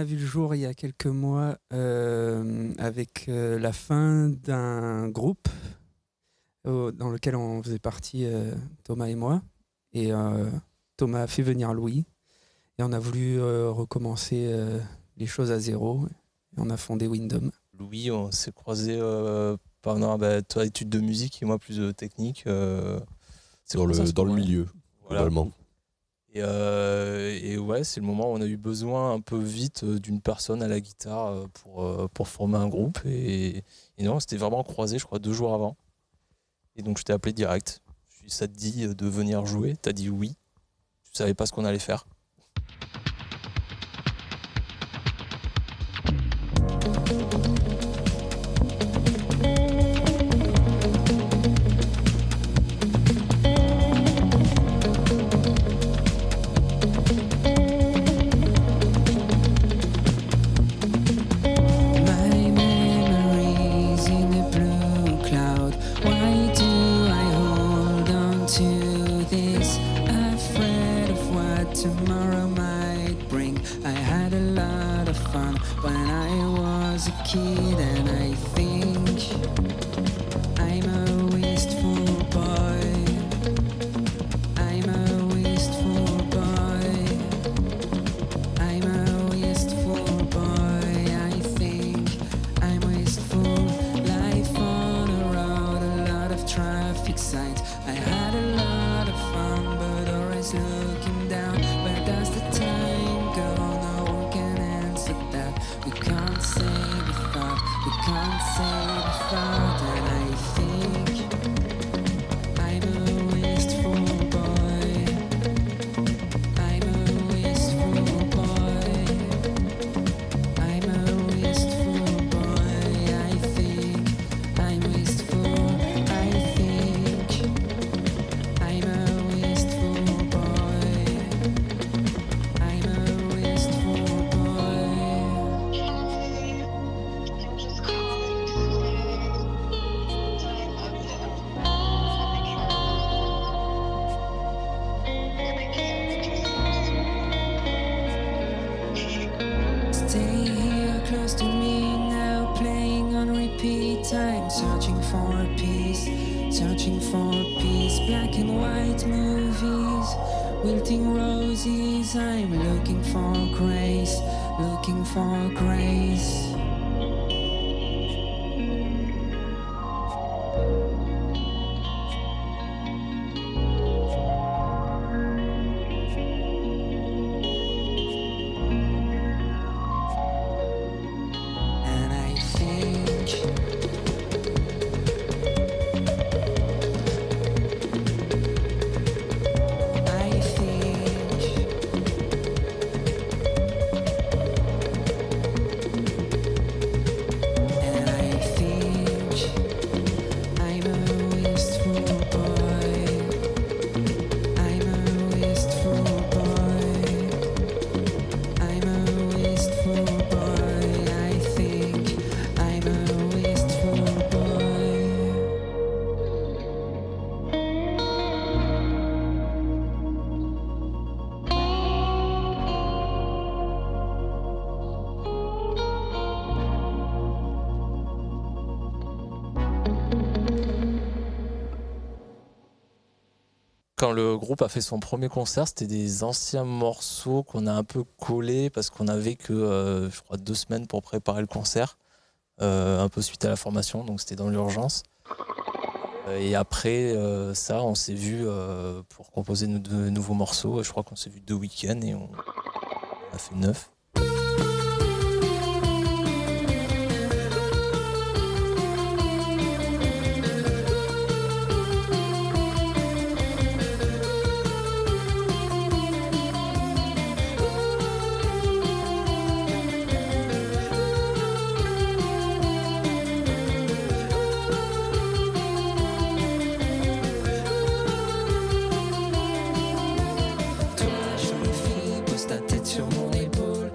a vu le jour il y a quelques mois avec la fin d'un groupe dans lequel on faisait partie, Thomas et moi. Et Thomas a fait venir Louis. Et on a voulu recommencer les choses à zéro. Et on a fondé Windom. Louis, on s'est croisés pendant toi, études de musique et moi plus de technique. Dans le milieu, voilà. globalement. Et ouais, c'est le moment où on a eu besoin un peu vite d'une personne à la guitare pour former un groupe. Et non, on s'était vraiment croisés, je crois, 2 jours avant. Et donc je t'ai appelé direct. Je lui ai dit, ça te dit de venir jouer? T'as dit oui. Tu savais pas ce qu'on allait faire. Quand le groupe a fait son premier concert, c'était des anciens morceaux qu'on a un peu collés parce qu'on avait que, je crois, 2 semaines pour préparer le concert, un peu suite à la formation, donc c'était dans l'urgence. Et après ça, on s'est vu pour composer de nouveaux morceaux. Je crois qu'on s'est vu 2 week-ends et on a fait 9. Toi, jolie fille, pose ta tête sur mon épaule.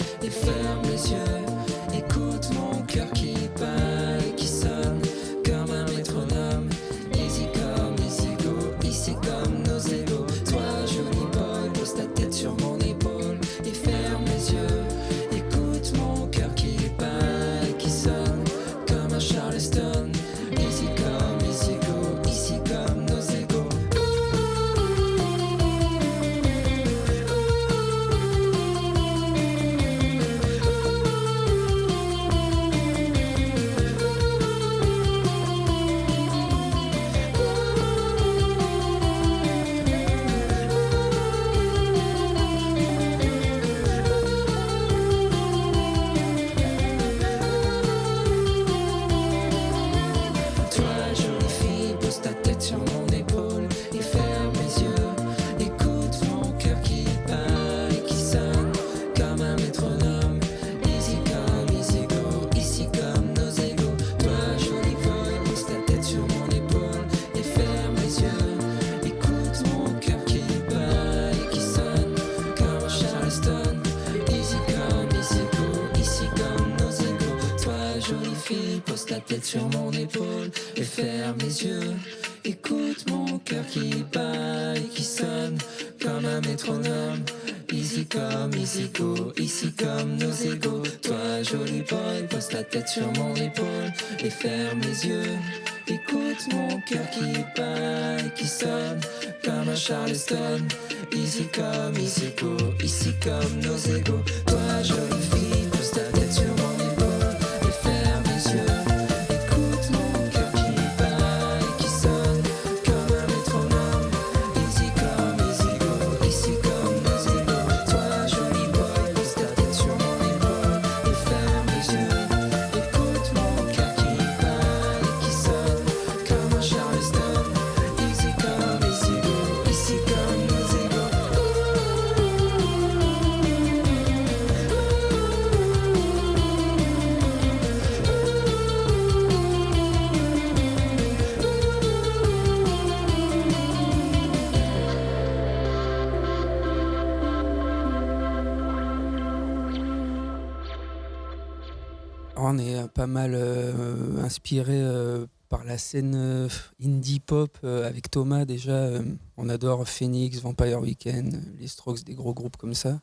tête sur mon épaule et ferme les yeux. Écoute mon cœur qui bat et qui sonne comme un métronome. Easy come, easy go, ici comme nos égos. Toi, joli boy, pose ta tête sur mon épaule et ferme les yeux. Écoute mon cœur qui bat et qui sonne comme un Charleston. Easy come, easy go, ici comme nos égos. Toi, jolie fille, pose ta tête sur mon épaule et ferme les yeux. Écoute mon cœur qui bat et qui sonne comme un métronome. Easy come, easy go, ici comme nos égos. Toi, joli boy, pose ta tête sur mon épaule et ferme les yeux. Écoute mon cœur qui bat et qui sonne comme un Charleston. Easy come, easy go, ici comme nos égos. On est pas mal inspiré par la scène indie pop avec Thomas déjà. On adore Phoenix, Vampire Weekend, les Strokes, des gros groupes comme ça.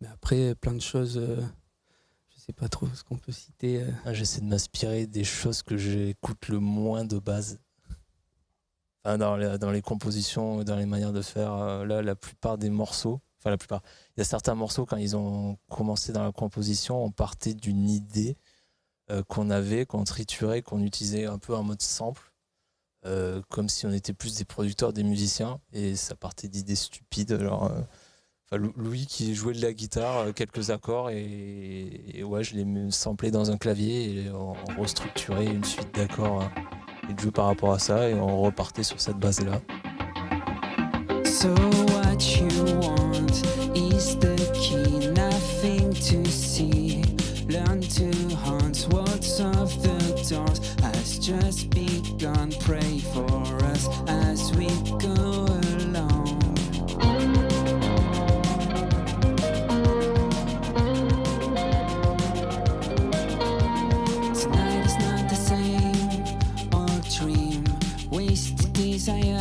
Mais après, plein de choses, je sais pas trop ce qu'on peut citer. J'essaie de m'inspirer des choses que j'écoute le moins de base. Enfin, dans les compositions, dans les manières de faire, là, la plupart des morceaux, enfin la plupart, il y a certains morceaux, quand ils ont commencé dans la composition, on partait d'une idée qu'on avait, qu'on triturait, qu'on utilisait un peu en mode sample, comme si on était plus des producteurs, des musiciens, et ça partait d'idées stupides. Alors, Louis qui jouait de la guitare, quelques accords, et ouais, je les samplais dans un clavier, et on restructurait une suite d'accords et de jeux par rapport à ça, et on repartait sur cette base-là. So what you want is the key, nothing to see. Learn to hunt what's off the doors has just begun. Pray for us as we go along. Tonight is not the same old dream. Wasted desire